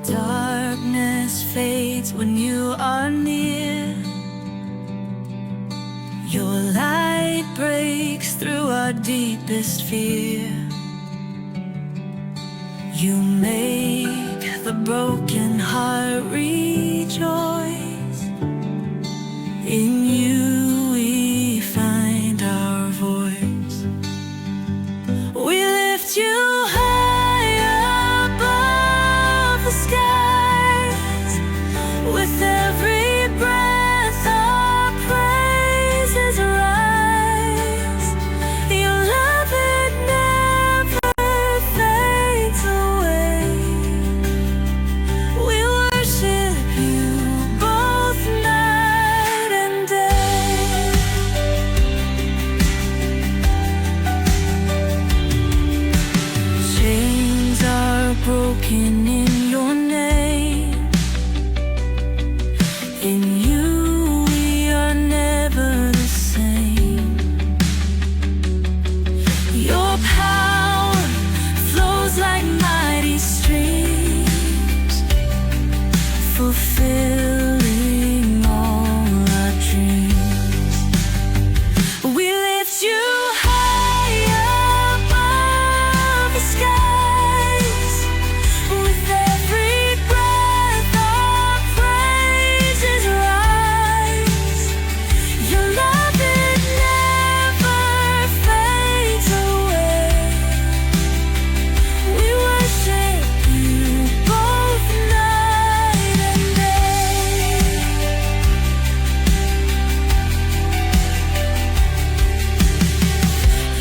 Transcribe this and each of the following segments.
Darkness fades when you are near. Your light breaks through our deepest fear. You make the broken heart rejoice. In you we find our voice. We lift you high above the skies. With every breath our praises rise. Your love, it never fades away. We worship you both night and day. Chains are broken in your name. In you we are never the same. Your power flows like mighty streams, fulfilling all our dreams. We lift you high above the skies. With every breath our praises rise. Your love, it never fades away. We worship you both night and day.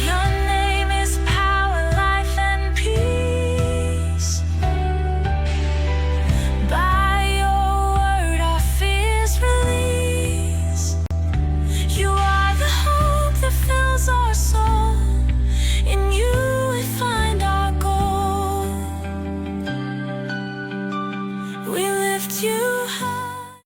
Your name is power, life, and peace. By your word our fears release. You are the hope that fills our soul. In you we find our goal. We lift you high.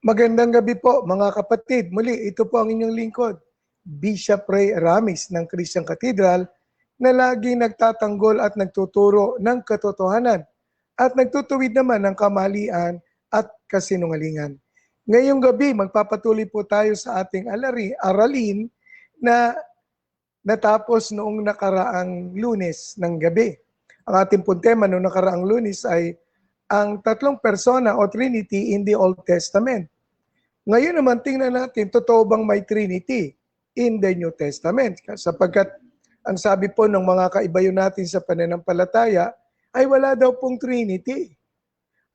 Magandang gabi po mga kapatid. Muli, ito po ang inyong lingkod, Bishop Ray Aramis ng Christian Cathedral na laging nagtatanggol at nagtuturo ng katotohanan at nagtutuwid naman ng kamalian at kasinungalingan. Ngayong gabi, magpapatuloy po tayo sa ating aralin na natapos noong nakaraang Lunes ng gabi. Ang ating pong tema noong nakaraang Lunes ay ang tatlong persona o Trinity in the Old Testament. Ngayon naman tingnan natin, totoo bang may Trinity in the New Testament? Sapagkat ang sabi po ng mga kaibayo natin sa pananampalataya ay wala daw pong Trinity.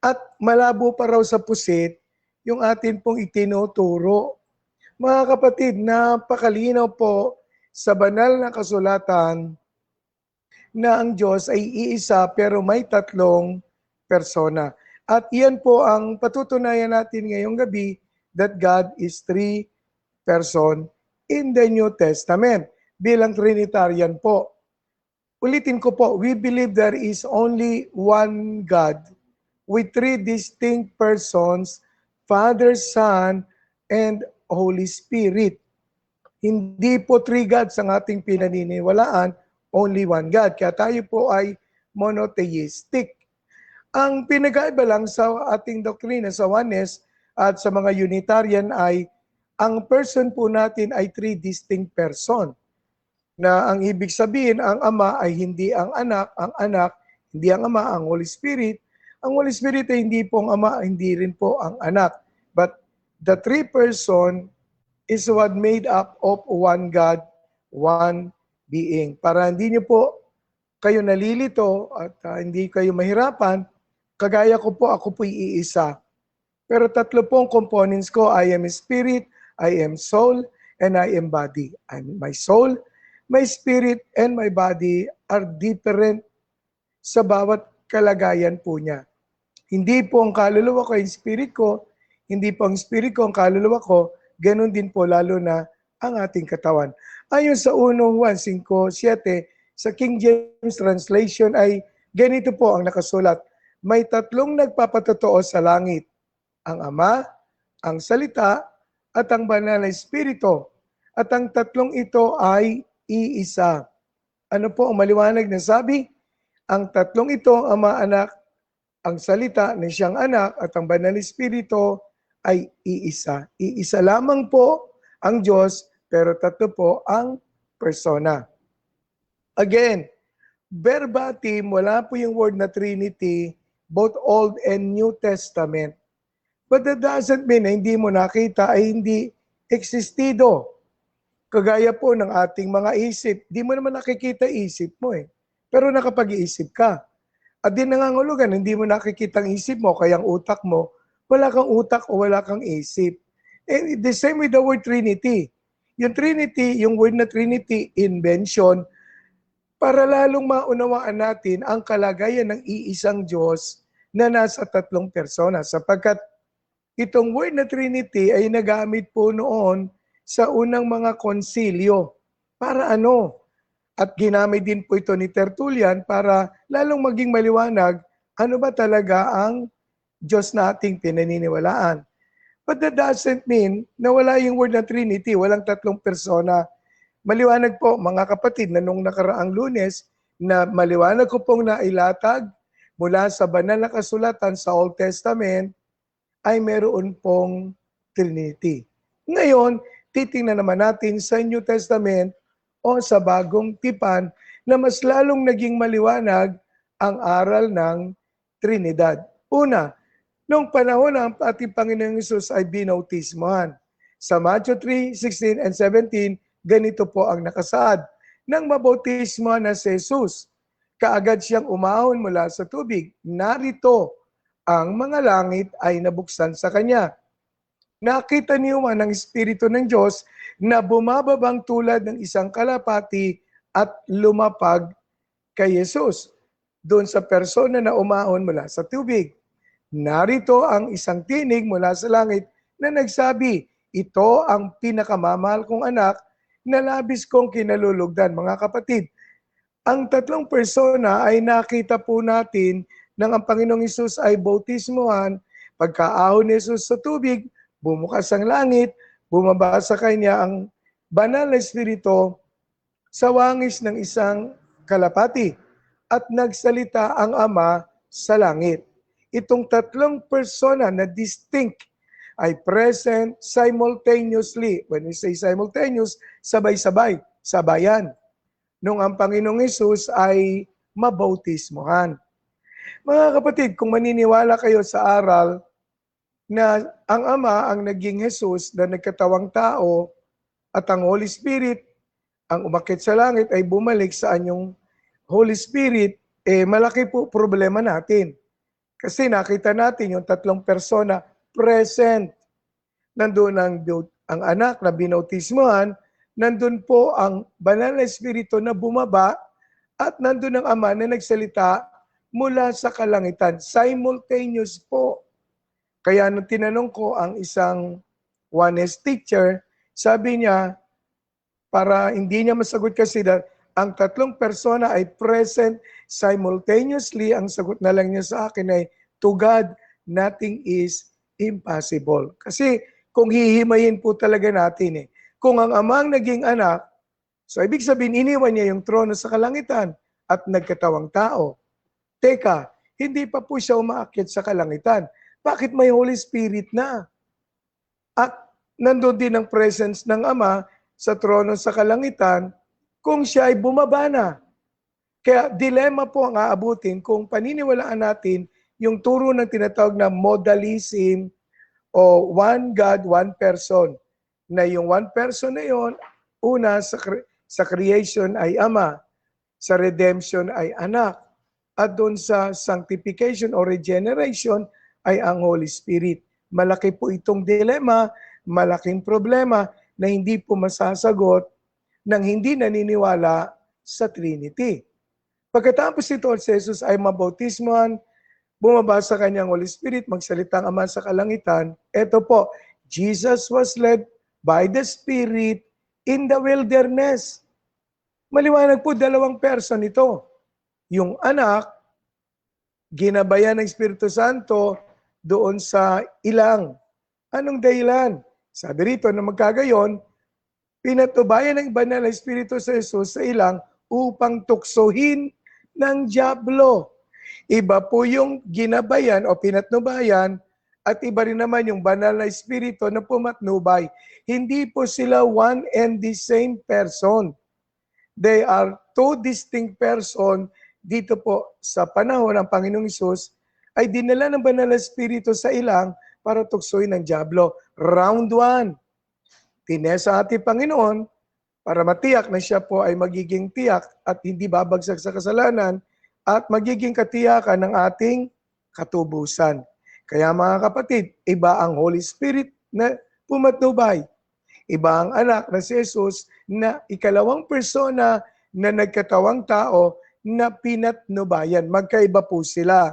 At malabo pa raw sa pusit yung atin pong itinuturo. Mga kapatid, napakalinaw po sa banal na kasulatan na ang Diyos ay iisa pero may tatlong persona. At iyan po ang patutunayan natin ngayong gabi that God is three person in the New Testament. Bilang Trinitarian po. Ulitin ko po, we believe there is only one God with three distinct persons, Father, Son, and Holy Spirit. Hindi po three gods ang ating pinaniniwalaan, only one God. Kaya tayo po ay monotheistic. Ang pinag-aiba lang sa ating doktrina sa oneness at sa mga Unitarian ay ang person po natin ay three distinct person. Na ang ibig sabihin, ang Ama ay hindi ang Anak hindi ang Ama, ang Holy Spirit. Ang Holy Spirit ay hindi po ang Ama, hindi rin po ang Anak. But the three person is what made up of one God, one being. Para hindi niyo po kayo nalilito at hindi kayo mahirapan, kagaya ko po, ako po iisa. Pero tatlo pong components ko, I am spirit, I am soul, and I am body. My soul, my spirit, and my body are different sa bawat kalagayan po niya. Hindi po ang kaluluwa ko yung spirit ko, hindi po ang spirit ko ang kaluluwa ko, ganun din po lalo na ang ating katawan. Ayon sa 1 Juan 5:7 sa King James Translation ay ganito po ang nakasulat. May tatlong nagpapatotoo sa langit, ang Ama, ang Salita, at ang Banal na Espiritu. At ang tatlong ito ay iisa. Ano po ang maliwanag na sabi? Ang tatlong ito, Ama, Anak, ang salita na siyang anak at ang banal na espiritu ay iisa. Iisa lamang po ang Diyos, pero tatlo po ang persona. Again, verbatim, wala po yung word na Trinity, both Old and New Testament. But that doesn't mean na hindi mo nakita ay hindi existido. Kagaya po ng ating mga isip, di mo naman nakikita isip mo eh. Pero nakapag-iisip ka. At din nangangulugan, hindi mo nakikita ang isip mo, kaya ang utak mo, wala kang utak o wala kang isip. And the same with the word Trinity. Yung Trinity, yung word na Trinity, invention, para lalong maunawaan natin ang kalagayan ng iisang Diyos na nasa tatlong persona. Sapagkat itong word na Trinity ay nagamit po noon sa unang mga konsilyo. Para ano? At ginamit din po ito ni Tertullian para lalong maging maliwanag ano ba talaga ang Diyos na ating pinaniniwalaan. But that doesn't mean na wala yung word na Trinity, walang tatlong persona. Maliwanag po mga kapatid na nung nakaraang Lunes na maliwanag ko pong nailatag mula sa banal na kasulatan sa Old Testament ay meron pong Trinity. Ngayon, titingnan naman natin sa New Testament o sa Bagong Tipan na mas lalong naging maliwanag ang aral ng Trinidad. Una, nung panahon ng ating Panginoong Hesus ay binautismohan. Sa Matthew 3:16 and 17, ganito po ang nakasaad. Nang mabautismohan na si Jesus, kaagad siyang umahon mula sa tubig. Narito, ang mga langit ay nabuksan sa kanya. Nakita niyo man ang Espiritu ng Diyos na bumababang tulad ng isang kalapati at lumapag kay Jesus doon sa persona na umahon mula sa tubig. Narito ang isang tinig mula sa langit na nagsabi, ito ang pinakamamahal kong anak na labis kong kinalulugdan. Mga kapatid, ang tatlong persona ay nakita po natin nang ang Panginoong Hesus ay bautismohan, pagkaahon ni Jesus sa tubig, bumukas ang langit, bumaba sa kanya ang banal na espiritu sa wangis ng isang kalapati at nagsalita ang Ama sa langit. Itong tatlong persona na distinct ay present simultaneously. When we say simultaneous, sabay-sabay, sabayan. Nung ang Panginoong Hesus ay mabautismohan. Mga kapatid, kung maniniwala kayo sa aral na ang Ama ang naging Jesus na nagkatawang tao at ang Holy Spirit ang umakyat sa langit ay bumalik sa anyong Holy Spirit, malaki po problema natin. Kasi nakita natin yung tatlong persona present. Nandun ang anak na binautismohan, nandun po ang banal na espiritu na bumaba, at nandun ang Ama na nagsalita mula sa kalangitan. Simultaneous po. Kaya nung tinanong ko ang isang Juanes teacher, sabi niya, para hindi niya masagot kasi ang tatlong persona ay present simultaneously, ang sagot na lang niya sa akin ay, to God, nothing is impossible. Kasi kung hihimayin po talaga natin kung ang Amang naging anak, so ibig sabihin iniwan niya yung trono sa kalangitan at nagkatawang tao. Teka, hindi pa po siya umaakyat sa kalangitan. Bakit may Holy Spirit na? At nandun din ang presence ng Ama sa trono sa kalangitan kung siya ay bumaba na. Kaya dilema po ang aabutin kung paniniwalaan natin yung turo ng tinatawag na modalism o one God, one person. Na yung one person na yon, una sa creation ay Ama, sa redemption ay Anak, at doon sa sanctification o regeneration ay ang Holy Spirit. Malaki po itong dilema, malaking problema na hindi po masasagot ng hindi naniniwala sa Trinity. Pagkatapos ito, si Jesus ay mabautismohan, bumaba sa kanyang Holy Spirit, magsalita ang Ama sa kalangitan. Ito po, Jesus was led by the Spirit in the wilderness. Maliwanag po, dalawang person ito. Yung anak, ginabayan ng Espiritu Santo doon sa ilang. Anong dahilan? Sabi rito na magkagayon, pinatubayan ng banal na Espiritu sa Jesus sa ilang upang tuksohin ng dyablo. Iba po yung ginabayan o pinatnubayan at iba rin naman yung banal na espiritu na pumatnubay. Hindi po sila one and the same person. They are two distinct person. Dito po sa panahon ng Panginoong Hesus ay dinala ng banal na espiritu sa ilang para tuksohin ng dyablo. Round 1. Tinesa ating Panginoon para matiyak na siya po ay magiging tiyak at hindi babagsak sa kasalanan at magiging katiyakan ng ating katubusan. Kaya mga kapatid, iba ang Holy Spirit na pumatnubay. Iba ang anak na si Jesus na ikalawang persona na nagkatawang tao na pinatnubayan. Magkaiba po sila.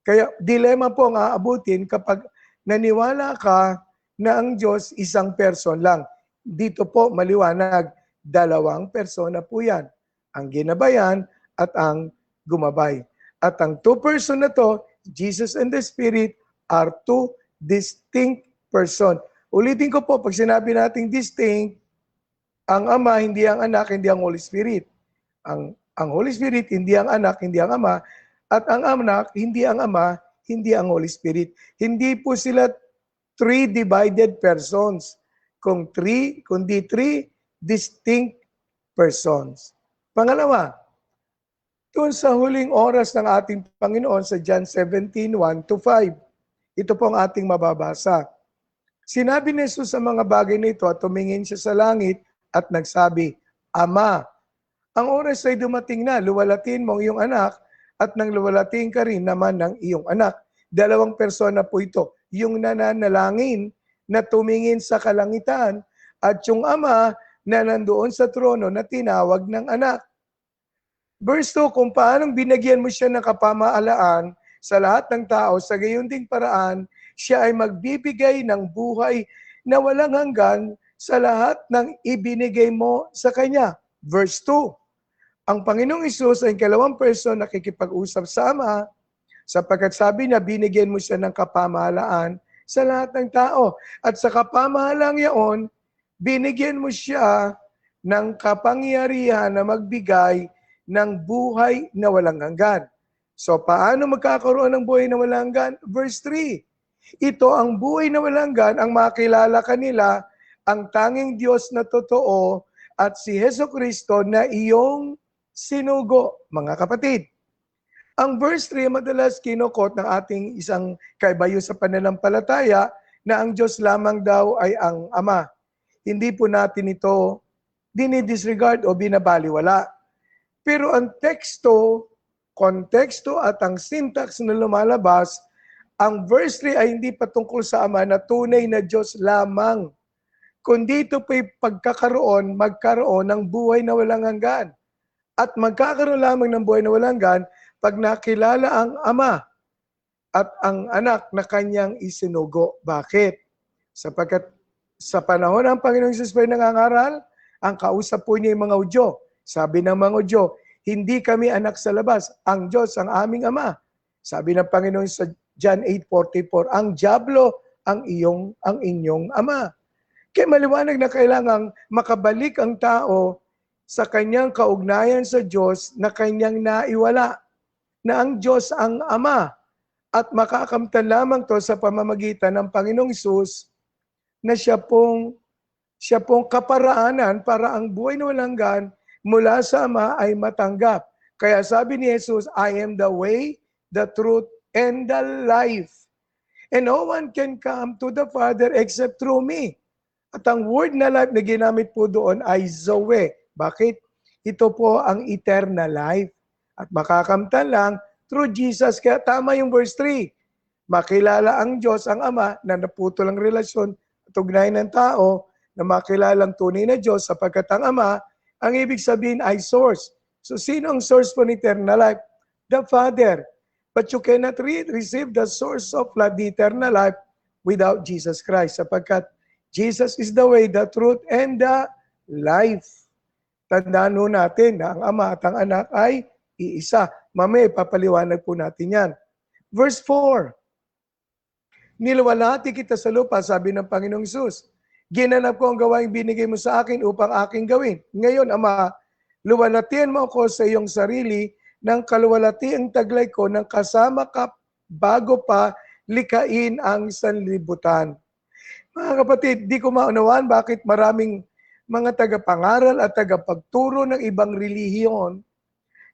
Kaya dilema po ang aabutin kapag naniwala ka na ang Diyos isang person lang. Dito po maliwanag, dalawang persona po yan. Ang ginabayan at ang gumabay. At ang two person na to, Jesus and the Spirit, are two distinct person. Ulitin ko po, pag sinabi nating distinct, ang Ama, hindi ang Anak, hindi ang Holy Spirit. Ang Holy Spirit, hindi ang Anak, hindi ang Ama. At ang Anak, hindi ang Ama, hindi ang Holy Spirit. Hindi po sila three divided persons. Kundi three distinct persons. Pangalawa, doon sa huling oras ng ating Panginoon sa John 17:1-5. Ito po ang ating mababasa. Sinabi ni Jesus sa mga bagay na ito at tumingin siya sa langit at nagsabi, Ama, ang oras ay dumating na, luwalatin mo ang iyong anak at nang luwalatin ka rin naman ng iyong anak. Dalawang persona po ito, yung nananalangin na tumingin sa kalangitan at yung ama na nandoon sa trono na tinawag ng anak. Verse 2, kung paanong binagyan mo siya ng kapamahalaan sa lahat ng tao, sa gayon ding paraan, siya ay magbibigay ng buhay na walang hanggan sa lahat ng ibinigay mo sa Kanya. Verse 2, ang Panginoong Hesus ay kalawang person na nakikipag-usap sa Ama, sapagkat sabi niya, binigyan mo siya ng kapamahalaan sa lahat ng tao. At sa kapamahalang yaon, binigyan mo siya ng kapangyarihan na magbigay ng buhay na walang hanggan. So, paano magkakaroon ng buhay na walang hanggan? Verse 3, ito ang buhay na walang hanggan, ang makilala kanila, ang tanging Diyos na totoo, at si Jesucristo na iyong sinugo. Mga kapatid, ang verse 3 madalas kinukot ng ating isang kaibayo sa pananampalataya na ang Diyos lamang daw ay ang Ama. Hindi po natin ito dinidisregard o binabaliwala. Pero ang teksto, konteksto at ang syntax na lumalabas, ang verse 3 ay hindi patungkol sa Ama na tunay na Diyos lamang. Kundi ito po'y magkaroon ng buhay na walang hanggan. At magkakaroon lamang ng buhay na walang hanggan pag nakilala ang Ama at ang anak na kanyang isinugo. Bakit? Sapagkat sa panahon ng Panginoong Jesus po'y nangangaral, ang kausap po niya yung mga Hudyo. Sabi ng mga Hudyo, hindi kami anak sa labas, ang Diyos ang aming Ama. Sabi ng Panginoon sa John 8:44, ang dyablo ang inyong ama. Kaya maliwanag na kailangang makabalik ang tao sa kanyang kaugnayan sa Diyos na kanyang naiwala, na ang Diyos ang Ama, at makakamtan lamang to sa pamamagitan ng Panginoong Hesus na siya pong kaparaanan para ang buhay na walang hanggan mula sa Ama ay matanggap. Kaya sabi ni Jesus, I am the way, the truth, and the life. And no one can come to the Father except through me. At ang word na life na ginamit po doon ay Zoe. Bakit? Ito po ang eternal life. At makakamtan lang through Jesus. Kaya tama yung verse 3. Makilala ang Diyos, ang Ama, na naputol ang relasyon at ugnayan ng tao, na makilala ang tunay na Diyos sapagkat ang Ama, ang ibig sabihin ay source. So sino ang source po ng eternal life? The Father. But you cannot receive the source of life, the eternal life, without Jesus Christ. Sapagkat Jesus is the way, the truth, and the life. Tandaan ho natin na ang Ama at ang Anak ay iisa. Mamaya papaliwanag po natin yan. Verse 4, niluwalhati kita sa lupa, sabi ng Panginoong Hesus. Ginanap ko ang gawaing binigay mo sa akin upang aking gawin. Ngayon, Ama, luwalhatian mo ako sa iyong sarili ng kaluwalhatiang taglay ko nang kasama ka bago pa likain ang sanlibutan. Mga kapatid, di ko maunawaan bakit maraming mga tagapangaral at tagapagturo ng ibang relihiyon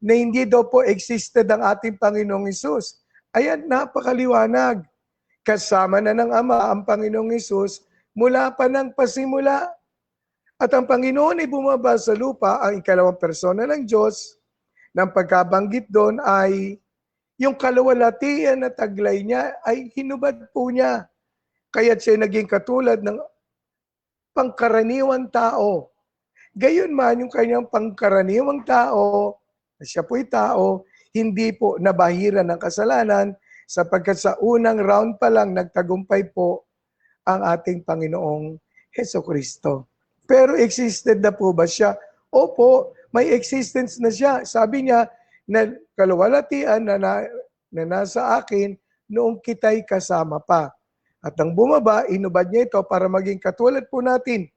na hindi daw po existed ang ating Panginoong Hesus. Ayan, napakaliwanag. Kasama na ng Ama ang Panginoong Hesus mula pa ng pasimula. At ang Panginoon ay bumaba sa lupa, ang ikalawang persona ng Diyos, ng pagkabanggit doon ay yung kaluwalhatian na taglay niya ay hinubad po niya. Kaya't siya naging katulad ng pangkaraniwang tao. Gayon man yung kanyang pangkaraniwang tao, siya po'y tao, hindi po nabahiran ng kasalanan sapagkat sa unang round pa lang nagtagumpay po ang ating Panginoong Hesukristo. Pero existed na po ba siya? Opo, may existence na siya. Sabi niya na kaluwalhatian na nasa akin noong kita'y kasama pa. At nang bumaba, inubad niya ito para maging katulad po natin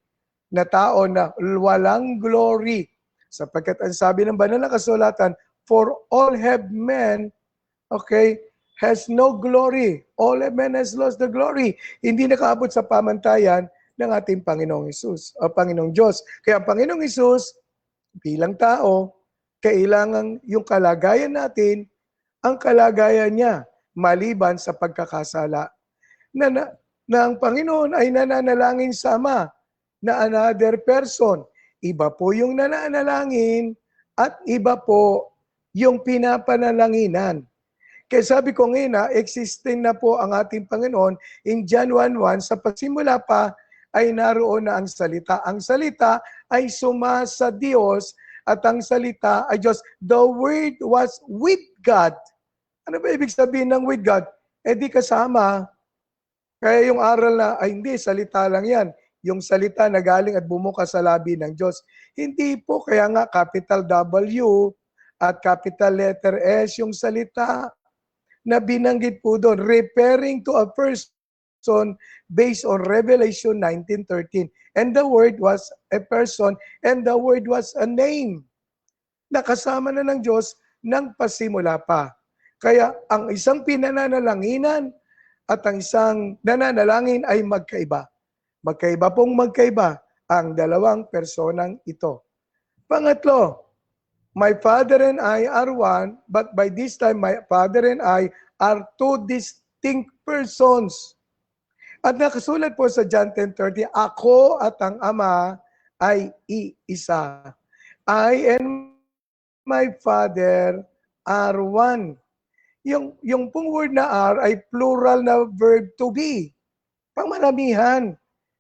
na tao na walang glory. Sapagkat ang sabi ng banal na kasulatan, for all have men, okay, has no glory. All have men has lost the glory. Hindi nakaabot sa pamantayan ng ating Panginoong Hesus o Panginoong Diyos. Kaya ang Panginoong Hesus, bilang tao, kailangan yung kalagayan natin, ang kalagayan niya, maliban sa pagkakasala. Na ang Panginoon ay nananalangin sa Ama na another person. Iba po yung nananalangin at iba po yung pinapanalanginan. Kaya sabi ko ngayon existing na po ang ating Panginoon in John 1:1, sa pagsimula pa ay naroon na ang salita. Ang salita ay sumasa Diyos at ang salita ay Diyos. The Word was with God. Ano ba ibig sabihin ng with God? Di kasama. Kaya yung aral na, ay hindi, salita lang yan. Yung salita na galing at bumuka sa labi ng Diyos. Hindi po, kaya nga capital W at capital letter S yung salita na binanggit po doon, referring to a person based on Revelation 19:13. And the Word was a person and the Word was a name. Nakasama na ng Diyos nang pasimula pa. Kaya ang isang pinananalanginan at ang isang nananalangin ay magkaiba. Magkaiba pong magkaiba ang dalawang personang ito. Pangatlo, my Father and I are one, but by this time my Father and I are two distinct persons. At nakasulat po sa John 10:30, ako at ang Ama ay iisa. I and my Father are one. Yung pong word na are ay plural na verb to be. Pangmaramihan.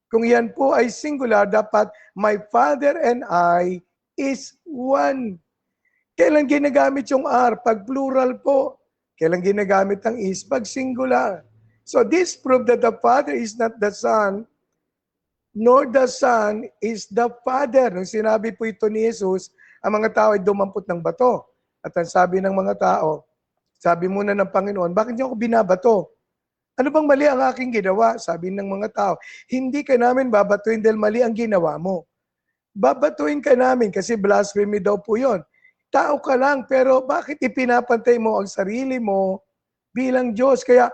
Kung yan po ay singular, dapat my Father and I is one. Kailan ginagamit yung are? Pag plural po. Kailan ginagamit ang is? Pag singular. So this proves that the Father is not the Son, nor the Son is the Father. Nung sinabi po ito ni Jesus, ang mga tao ay dumampot ng bato. At ang sabi ng mga tao, sabi muna ng Panginoon, bakit niyo ako binabato? Ano bang mali ang aking ginawa? Sabi ng mga tao, hindi ka namin babatuin dahil mali ang ginawa mo. Babatuin ka namin kasi blasphemy daw po yun. Tao ka lang, pero bakit ipinapantay mo ang sarili mo bilang Diyos? Kaya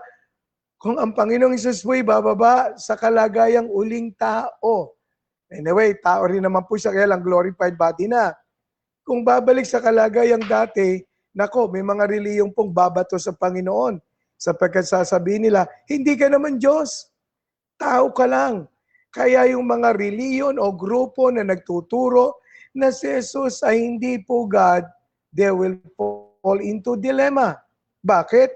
kung ang Panginoong Hesus po'y bababa sa kalagayang uling tao. Anyway, tao rin naman po siya, kaya lang glorified body na. Kung babalik sa kalagayang dati, nako, may mga reliyong pong babato sa Panginoon. Sapagkat sasabihin nila, hindi ka naman Diyos. Tao ka lang. Kaya yung mga reliyon o grupo na nagtuturo na si Jesus ay hindi po God, they will fall into dilemma. Bakit?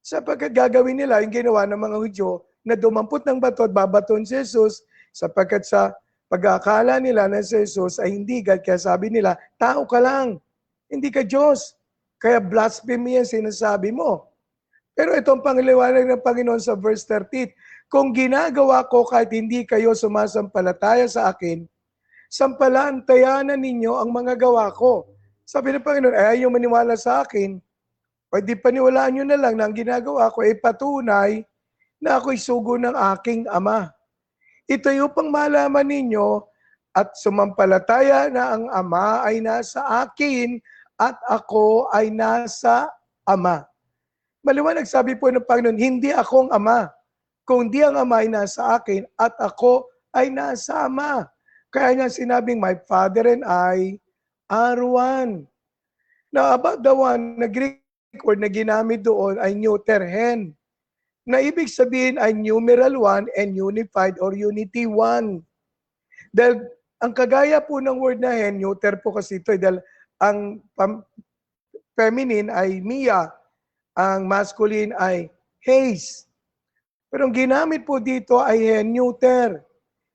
Sapagkat gagawin nila yung ginawa ng mga Hudyo na dumampot ng bato at babaton si Jesus sapagkat sa pag-aakala nila na si Jesus ay hindi God. Kaya sabi nila, tao ka lang. Hindi ka Diyos. Kaya blasphemy yan sinasabi mo. Pero itong pangliwanag ng Panginoon sa verse 13, kung ginagawa ko kahit hindi kayo sumasampalataya sa akin, sampalantayanan ninyo ang mga gawa ko. Sabi ng Panginoon, ay ayaw maniwala sa akin, o di paniwalaan nyo na lang na ang ginagawa ko ay patunay na ako'y sugo ng aking Ama. Ito yung pang malaman ninyo at sumampalataya na ang Ama ay nasa akin at ako ay nasa Ama. Maliwanag sabi po ng Panginoon, hindi akong Ama, kundi ang Ama ay nasa akin at ako ay nasa Ama. Kaya nga sinabing, my Father and I are one. Now about the one, na Greek word na ginamit doon ay neuterhen, na ibig sabihin ay numeral 1 and unified or unity 1. Dahil ang kagaya po ng word na hen, neuter po kasi ito, dahil ang feminine ay Mia, ang masculine ay Hayes. Pero ang ginamit po dito ay hen, neuter.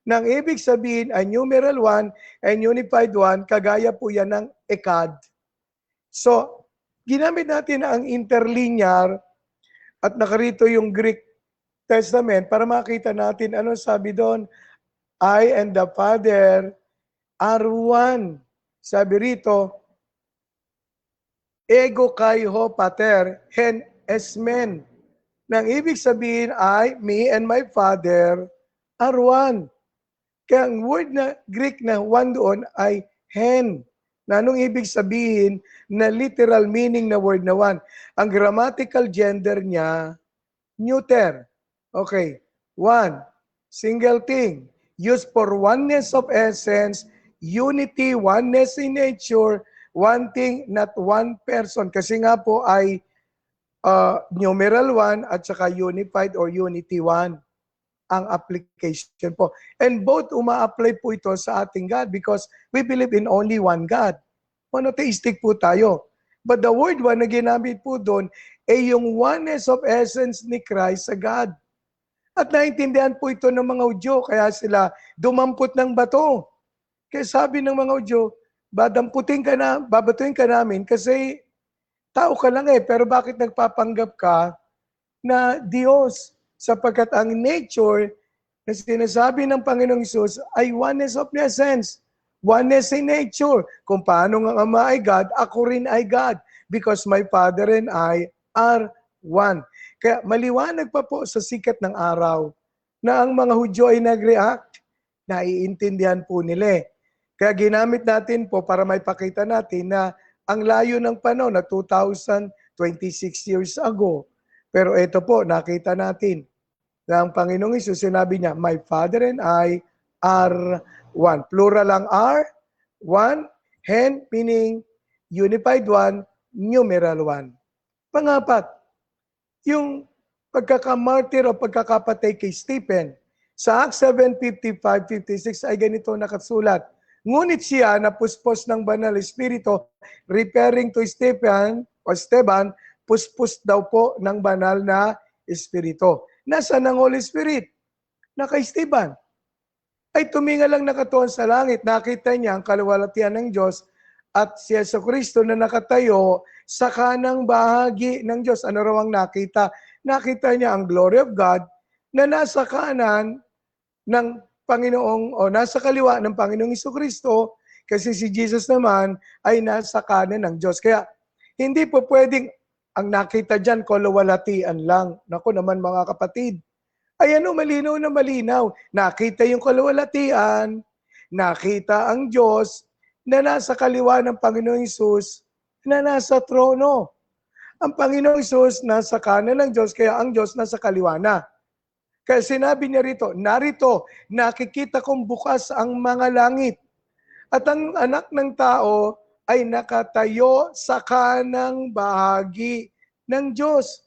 Nang ibig sabihin ay numeral 1 and unified 1, kagaya po yan ng ekad. So, ginamit natin ang interlinear at nakarito yung Greek Testament para makita natin ano sabi doon. I and the Father are one. Sabi rito, ego kai ho pater hen esmen. Nang ibig sabihin ay me and my Father are one. Kaya ang word na Greek na one doon ay hen. Na anong ibig sabihin na literal meaning na word na one? Ang grammatical gender niya, neuter. Okay, one, single thing. Used for oneness of essence, unity, oneness in nature, one thing, not one person. Kasi nga po ay numeral 1 at saka unified or unity 1 ang application po. And both uma-apply po ito sa ating God because we believe in only one God. Monotheistic po tayo. But the word one na ginamit po doon ay yung oneness of essence ni Christ sa God. At naintindihan po ito ng mga Hudyo, kaya sila dumampot ng bato. Kaya sabi ng mga Hudyo, babatuin ka namin kasi tao ka lang pero bakit nagpapanggap ka na Diyos? Sapagkat ang nature na sinasabi ng Panginoong Hesus ay oneness of essence, oneness in nature. Kung paano ang Ama ay God, ako rin ay God because my Father and I are one. Kaya maliwanag pa po sa sikat ng araw na ang mga Hudyo ay nag-react, naiintindihan po nila. Kaya ginamit natin po para maipakita natin na ang layo ng panahon na 2,026 years ago. Pero ito po, nakita natin na ang Panginoong Hesus, sinabi niya, my Father and I are one. Plural ang are, one, hen, meaning unified one, numeral one. Pangapat, yung pagkakamartir o pagkakapatay kay Stephen. Sa Acts 7:55-56 ay ganito nakasulat. Ngunit siya napuspos ng banal espiritu, referring to Stephen o Esteban, puspos daw po ng banal na espiritu. Nasaan ang Holy Spirit? Kay Esteban. Ay tuminga lang nakatuon sa langit, nakita niya ang kaluwalhatian ng Diyos at si Jesucristo na nakatayo sa kanang bahagi ng Diyos. Ano raw ang nakita? Nakita niya ang glory of God na nasa kanan ng Panginoong o nasa kaliwa ng Panginoong Jesucristo kasi si Jesus naman ay nasa kanan ng Diyos. Kaya hindi po pwedeng ang nakita dyan kaluwalhatian lang. Naku naman mga kapatid. Ay malinaw na malinaw. Nakita yung kaluwalhatian, nakita ang Diyos na nasa kaliwa ng Panginoong Hesus na nasa trono. Ang Panginoong Hesus nasa kanan ng Diyos, kaya ang Diyos nasa kaliwa na. Kaya sinabi niya rito, narito, nakikita kong bukas ang mga langit. At ang anak ng tao ay nakatayo sa kanang bahagi ng Diyos.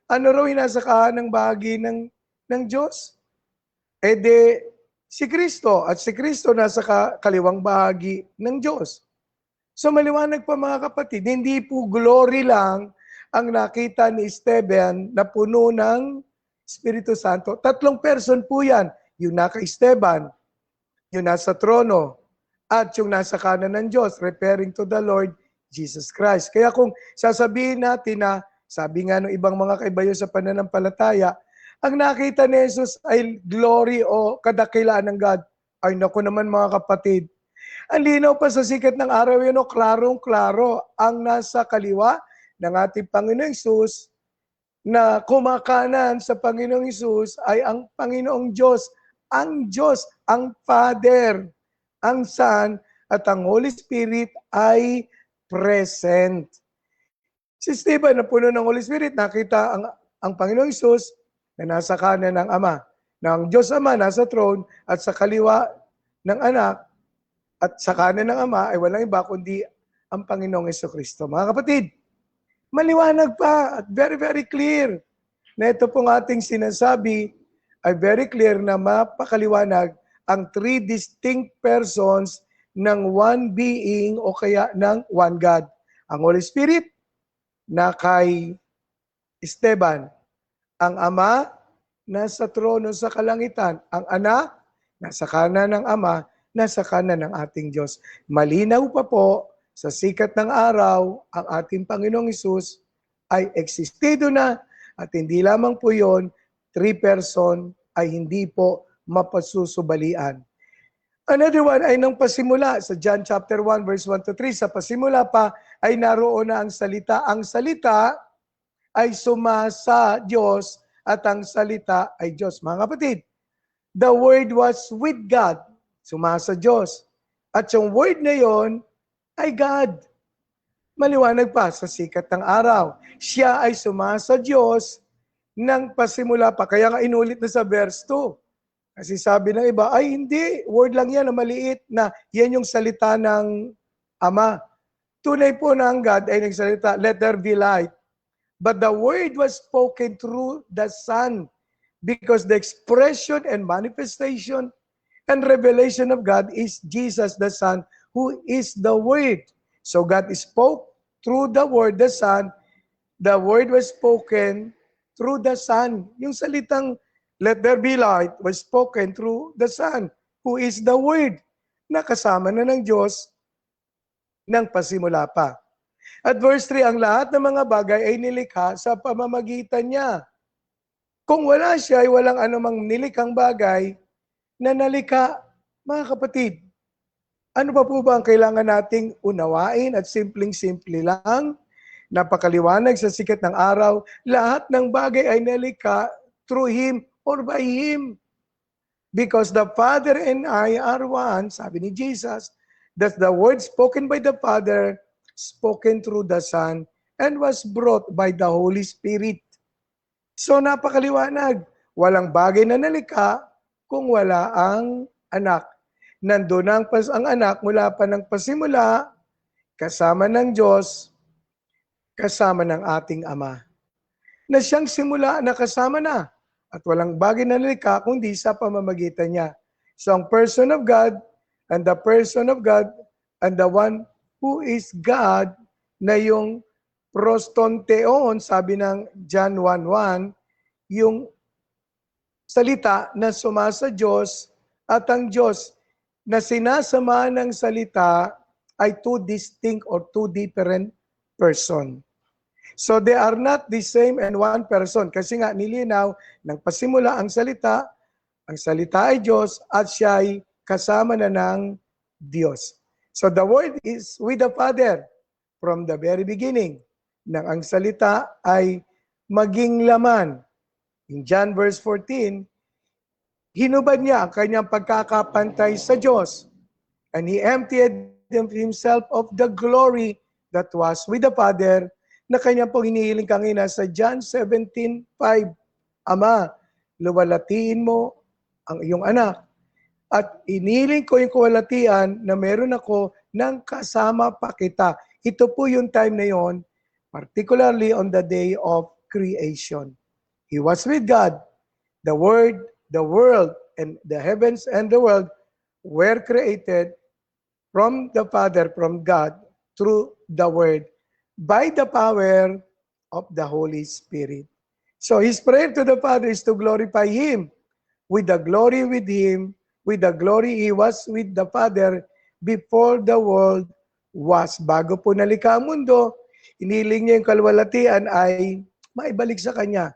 Ano raw yung nasa kanang bahagi ng Diyos? Si Kristo, at si Kristo nasa kaliwang bahagi ng Diyos. So maliwanag pa mga kapatid, hindi po glory lang ang nakita ni Esteban na puno ng Espiritu Santo. 3 person po yan, yung naka-Esteban, yung nasa trono, at yung nasa kanan ng Diyos, referring to the Lord Jesus Christ. Kaya kung sasabihin natin na, sabi nga ng ibang mga kaibayo sa pananampalataya, ang nakita ni Jesus ay glory o kadakilaan ng God. Ay naku naman mga kapatid. Ang linaw pa sa sikat ng araw yun, klarong-klaro ang nasa kaliwa ng ating Panginoong Hesus na kumakanan sa Panginoong Hesus ay ang Panginoong Diyos, ang Father. ang Son at ang Holy Spirit ay present. Si Stephen na puno ng Holy Spirit, nakita ang Panginoong Hesus na nasa kanan ng Ama. Na ang Diyos Ama nasa throne at sa kaliwa ng anak at sa kanan ng Ama ay walang iba kundi ang Panginoong Hesukristo. Mga kapatid, maliwanag pa at very, very clear na ito pong ating sinasabi ay very clear na mapakaliwanag ang three distinct persons ng one being o kaya ng one God. Ang Holy Spirit na kay Esteban, ang Ama nasa trono sa kalangitan, ang Anak nasa kanan ng Ama, nasa kanan ng ating Diyos. Malinaw pa po sa sikat ng araw, ang ating Panginoong Hesus ay existido na at hindi lamang po yon, three person ay hindi po mapasusubalian. Another one ay nang pasimula sa John chapter 1 verse 1 to 3. Sa pasimula pa ay naroon na ang salita. Ang salita ay sumasa Diyos at ang salita ay Diyos. Mga kapatid, the Word was with God. Sumasa Diyos. At yung Word na yon ay God. Maliwanag pa sa sikat ng araw. Siya ay sumasa Diyos nang pasimula pa. Kaya nga inulit na sa verse 2. Kasi sabi ng iba, ay hindi, word lang yan na maliit na yan yung salita ng Ama. Tunay po na ang God ay nagsalita, let there be light. But the word was spoken through the Son because the expression and manifestation and revelation of God is Jesus the Son who is the Word. So God spoke through the Word, the Son. The Word was spoken through the Son. Yung salitang let there be light was spoken through the Son, who is the Word, na kasama na ng Diyos nang pasimula pa. At verse 3, ang lahat ng mga bagay ay nilikha sa pamamagitan niya. Kung wala siya, ay walang anumang nilikhang bagay na nalikha. Mga kapatid, ano pa po ba ang kailangan nating unawain at simpleng-simple lang? Napakaliwanag sa sikat ng araw, lahat ng bagay ay nalikha through Him or by Him. Because the Father and I are one, sabi ni Jesus, that the word spoken by the Father, spoken through the Son, and was brought by the Holy Spirit. So napakaliwanag, walang bagay na nalikha kung wala ang anak. Nandun ang anak mula pa ng pasimula, kasama ng Diyos, kasama ng ating Ama. Na siyang simula na kasama na. At walang bagay na nalikha kundi sa pamamagitan niya. So ang person of God and the person of God and the one who is God na yung prostonteon, sabi ng John 1:1, yung salita na sumasa Diyos at ang Diyos na sinasama ng salita ay two distinct or two different person. So they are not the same and one person. Kasi nga nilinaw, nang pasimula ang salita ay Diyos at siya ay kasama na ng Diyos. So the Word is with the Father from the very beginning. Nang ang salita ay maging laman. In John verse 14, hinubad niya ang kanyang pagkakapantay sa Diyos. And He emptied Himself of the glory that was with the Father, na kanya pong hinihiling kanina sa John 17:5, Ama, luwalatiin mo ang iyong anak. At inihiling ko yung kawalatian na meron ako ng kasama pa kita. Ito po yung time na yon, particularly on the day of creation. He was with God. The Word, the world, and the heavens and the world were created from the Father, from God, through the Word, by the power of the Holy Spirit. So His prayer to the Father is to glorify Him with the glory with Him, with the glory He was with the Father before the world was. Bago po nalikha ang mundo, iniling niya yung kalwalatian ay maibalik sa Kanya.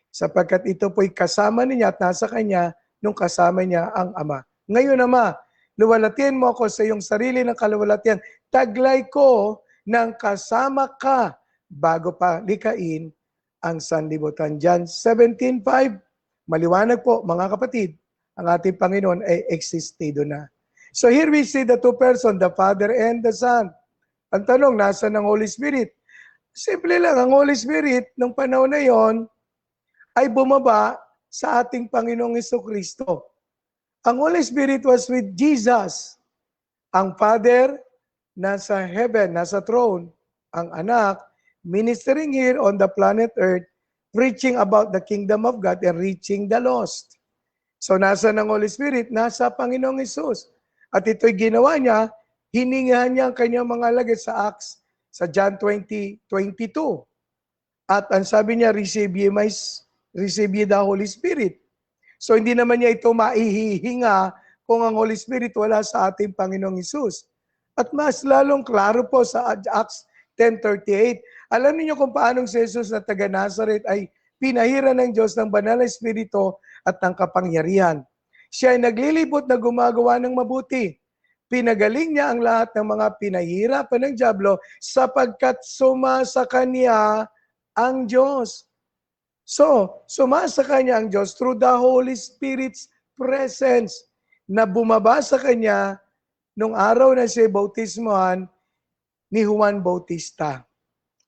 Sapagkat ito po'y kasama niya at nasa Kanya nung kasama niya ang Ama. Ngayon, Ama, luwalatian mo ako sa iyong sarili ng kalwalatian. Taglay ko nang kasama ka bago pa likain ang sanlibutan. John 17:5, maliwanag po mga kapatid, ang ating Panginoon ay existido na. So here we see the two persons, the Father and the Son. Ang tanong, nasa ng Holy Spirit? Simple lang, ang Holy Spirit, nung panahon na yon, ay bumaba sa ating Panginoong Jesucristo. Ang Holy Spirit was with Jesus. Ang Father, nasa heaven, nasa throne. Ang anak, ministering here on the planet Earth, preaching about the kingdom of God and reaching the lost. So nasa ng Holy Spirit, nasa Panginoong Hesus. At ito'y ginawa niya, hiningahan niya ang kanyang mga alagad sa Acts, sa John 20:22. At ang sabi niya, receive ye the Holy Spirit. So hindi naman niya ito maihihinga kung ang Holy Spirit wala sa ating Panginoong Hesus. At mas lalong klaro po sa Acts 10:38. Alam niyo kung paanong si Jesus na taga Nazareth ay pinahira ng Diyos ng banal na Espiritu at ng kapangyarihan. Siya ay naglilibot na gumagawa ng mabuti. Pinagaling niya ang lahat ng mga pinahirapan ng dyablo sapagkat sumasa kanya ang Diyos. So, sumasa kanya ang Diyos through the Holy Spirit's presence na bumaba sa kanya nung araw na siya bautismohan ni Juan Bautista.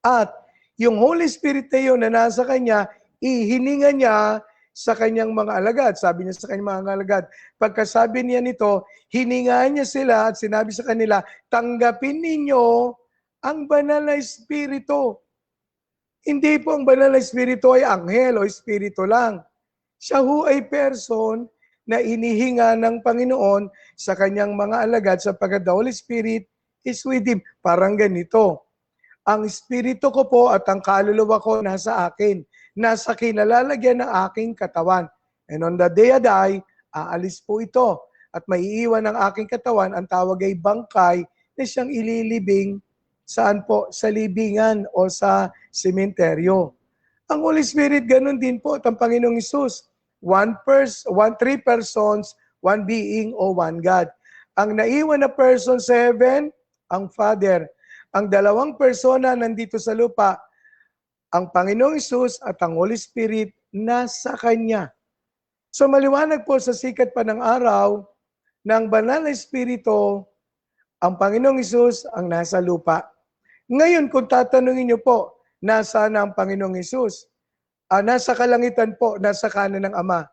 At yung Holy Spirit na yun na nasa kanya, ihininga niya sa kanyang mga alagad. Sabi niya sa kanyang mga alagad, pagkasabi niya nito, hiningaan niya sila at sinabi sa kanila, tanggapin ninyo ang banal na Espiritu. Hindi po ang banal na Espiritu ay anghel o Espiritu lang. Siya ho ay person na inihinga ng Panginoon sa kanyang mga alagad sapagkat the Holy Spirit is with him. Parang ganito. Ang Espiritu ko po at ang kaluluwa ko nasa akin. Nasa kinalalagyan ng aking katawan. And on the day I die, aalis po ito. At maiiwan ng aking katawan, ang tawag ay bangkay na siyang ililibing saan po? Sa libingan o sa sementeryo. Ang Holy Spirit, ganun din po at ang Panginoong Hesus. Three persons, one being o one God. Ang naiwan na person sa heaven, ang Father. Ang dalawang persona nandito sa lupa, ang Panginoong Hesus at ang Holy Spirit nasa Kanya. So maliwanag po sa sikat pa ng araw, ng banal na Espiritu, ang Panginoong Hesus ang nasa lupa. Ngayon, kung tatanungin niyo po, nasaan ang Panginoong Hesus? Nasa kalangitan po, nasa kanan ng Ama.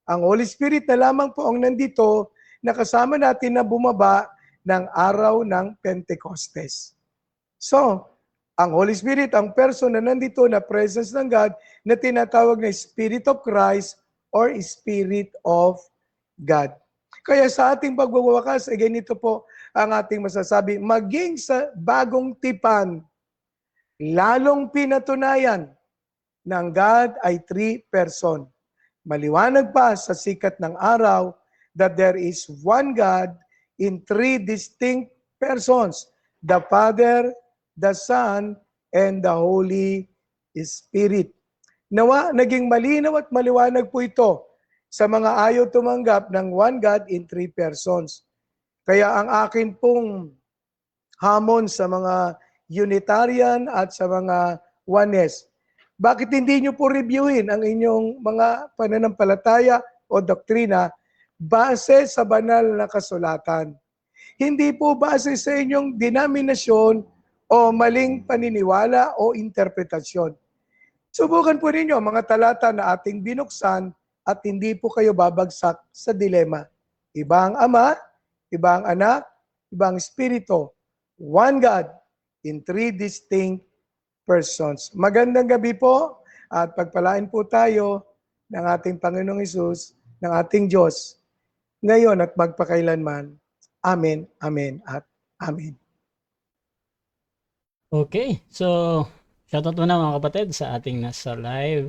Ang Holy Spirit na lamang po ang nandito na kasama natin na bumaba ng araw ng Pentecostes. So, ang Holy Spirit, ang person na nandito na presence ng God na tinatawag na Spirit of Christ or Spirit of God. Kaya sa ating pagwawakas, ganito po ang ating masasabi, maging sa bagong tipan, lalong pinatunayan ng God ay three person. Maliwanag pa sa sikat ng araw that there is one God in three distinct persons, the Father, the Son, and the Holy Spirit. Nawa, naging malinaw at maliwanag po ito sa mga ayaw tumanggap ng one God in three persons. Kaya ang akin pong hamon sa mga Unitarian at sa mga Oneness, bakit hindi nyo po reviewin ang inyong mga pananampalataya o doktrina base sa banal na kasulatan? Hindi po base sa inyong denominasyon o maling paniniwala o interpretasyon. Subukan po ninyo mga talata na ating binuksan at hindi po kayo babagsak sa dilema. Iba ang Ama, iba ang Anak, iba ang Espiritu. One God in three distinct persons. Magandang gabi po at pagpalain po tayo ng ating Panginoong Hesus, ng ating Diyos, ngayon at magpakailanman. Amen, amen, at amen. Okay, so shoutout muna mga kapatid sa ating nasa live.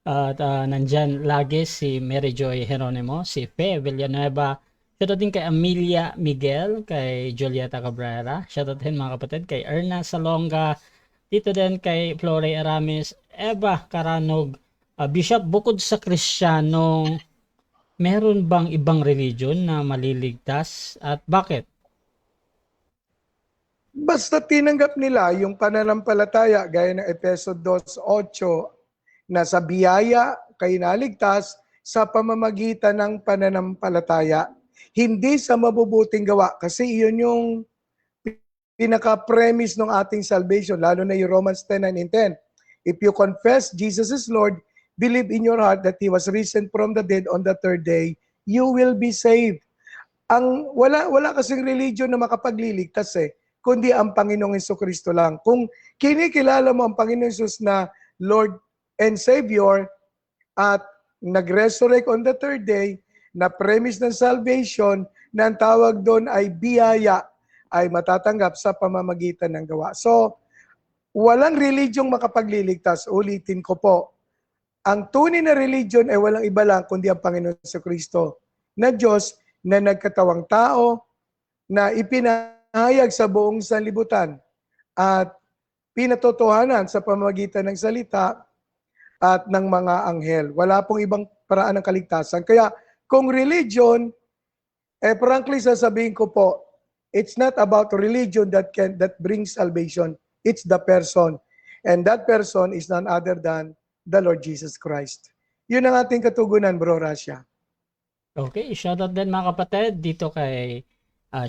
At nandyan lagi si Mary Joy Geronimo, si Fe Villanueva. Shoutout din kay Amelia Miguel, kay Julieta Cabrera. Shoutout din mga kapatid kay Erna Salonga. Dito din kay Flore Aramis, Eva Caranog. Bishop, bukod sa Kristiyano, meron bang ibang religion na maliligtas at bakit? Basta tinanggap nila yung pananampalataya gaya ng Efeso 2:8 na sa biyaya kayo naligtas sa pamamagitan ng pananampalataya. Hindi sa mabubuting gawa. Kasi iyon yung pinaka-premise ng ating salvation, lalo na yung Romans 10:9 and 10. If you confess Jesus is Lord, believe in your heart that He was risen from the dead on the third day, you will be saved. Ang wala kasing religion na makapagliligtas kundi ang Panginoong Jesucristo lang. Kung kinikilala mo ang Panginoong Jesus na Lord and Savior at nag-resurrect on the third day, na premise ng salvation, na ang tawag doon ay biyaya, ay matatanggap sa pamamagitan ng gawa. So, walang religyong makapagliligtas. Ulitin ko po, ang tunay na religion ay walang iba lang kundi ang Panginoon Jesucristo na Diyos na nagkatawang tao, na ipinahayag sa buong sanlibutan at pinatotohanan sa pamamagitan ng salita at ng mga anghel. Wala pong ibang paraan ng kaligtasan. Kaya kung religion, frankly sasabihin ko po, it's not about religion that brings salvation. It's the person. And that person is none other than the Lord Jesus Christ. Yun ang ating katugunan, Bro Rasha. Okay, shoutout din mga kapatid dito kay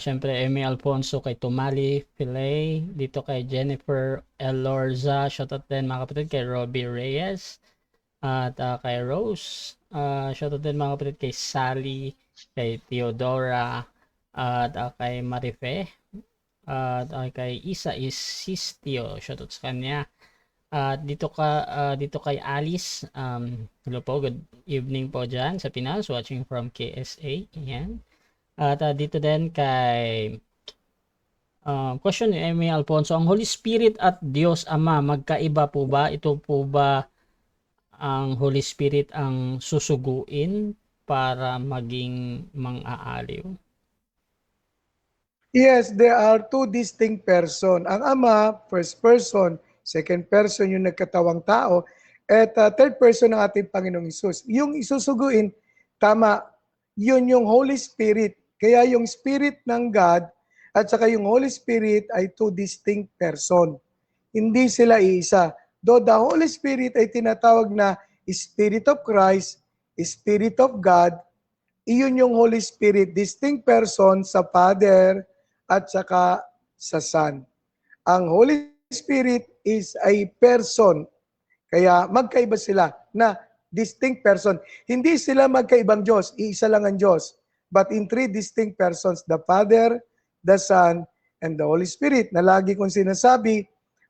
syempre Amy Alfonso, kay Tumali Filay, dito kay Jennifer Elorza, shoutout din mga kapatid kay Robbie Reyes at kay Rose. Shoutout din mga kapatid kay Sally, kay Theodora at kay Marife at kay Isa Isistio, shoutout sa kanya. At dito kay Alice, hello po, good evening po dyan sa Pinas, watching from KSA. Yan. At dito din kay question ni Amy Alfonso, ang Holy Spirit at Diyos Ama, magkaiba po ba? Ito po ba ang Holy Spirit ang susuguin para maging mang-aaliw? Yes, there are two distinct person. Ang Ama, first person, second person yung nagkatawang tao, at third person ng ating Panginoong Hesus. Yung isusuguin, tama, yun yung Holy Spirit. Kaya yung Spirit ng God at saka yung Holy Spirit ay two distinct person. Hindi sila iisa. Though the Holy Spirit ay tinatawag na Spirit of Christ, Spirit of God, iyon yung Holy Spirit, distinct person sa Father at saka sa Son. Ang Holy Spirit is a person. Kaya magkaiba sila na distinct person. Hindi sila magkaibang Diyos, iisa lang ang Diyos. But in three distinct persons, the Father, the Son, and the Holy Spirit, na lagi kong sinasabi,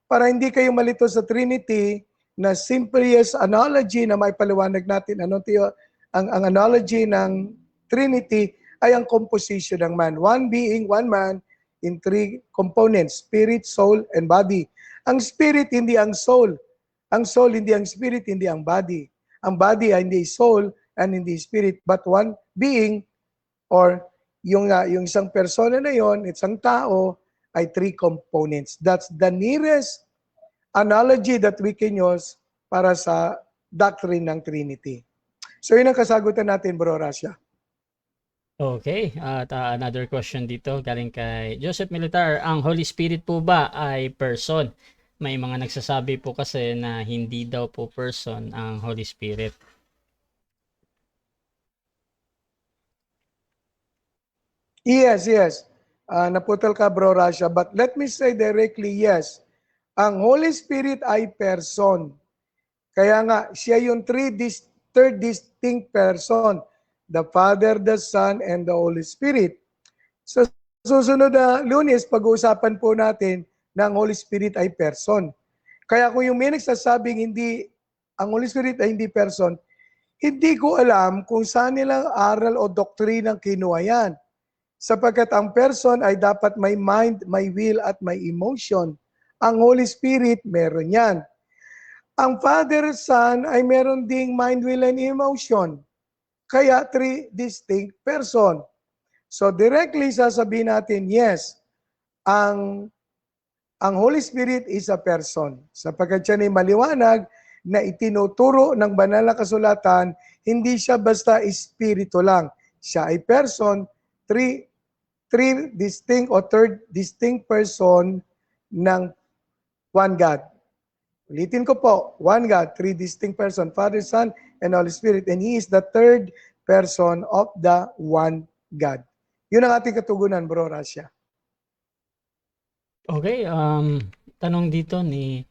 para hindi kayo malito sa Trinity, na simplest analogy na may paliwanag natin, ang analogy ng Trinity ay ang composition ng man. One being, one man, in three components, spirit, soul, and body. Ang spirit, hindi ang soul. Ang soul, hindi ang spirit, hindi ang body. Ang body ay hindi soul and hindi spirit, but one being, or yung isang persona na yon, isang tao, ay three components. That's the nearest analogy that we can use para sa doctrine ng Trinity. So yun ang kasagutan natin, Bro Rasha. Okay, at another question dito galing kay Joseph Militar, ang Holy Spirit po ba ay person? May mga nagsasabi po kasi na hindi daw po person ang Holy Spirit. Yes. Naputol ka, Bro Rasha. But let me say directly, yes. Ang Holy Spirit ay person. Kaya nga, siya yung third distinct person. The Father, the Son, and the Holy Spirit. So, susunod na Lunes, pag-uusapan po natin na ang Holy Spirit ay person. Kaya kung yung may nagsasabing ang Holy Spirit ay hindi person, hindi ko alam kung saan nilang aral o doktrinang kinuha yan. Sapagkat ang person ay dapat may mind, may will, at may emotion. Ang Holy Spirit, meron yan. Ang Father, Son ay meron ding mind, will, and emotion. Kaya three distinct person. So directly sasabihin natin, yes, ang Holy Spirit is a person. Sapagkat siya ay maliwanag na itinuturo ng banal na kasulatan, hindi siya basta espiritu lang. Siya ay person, three distinct or third distinct person ng one God. Ulitin ko po, one God, three distinct person, Father, Son, and Holy Spirit. And He is the third person of the one God. Yun ang ating katugunan, Bro Rasha. Okay, tanong dito ni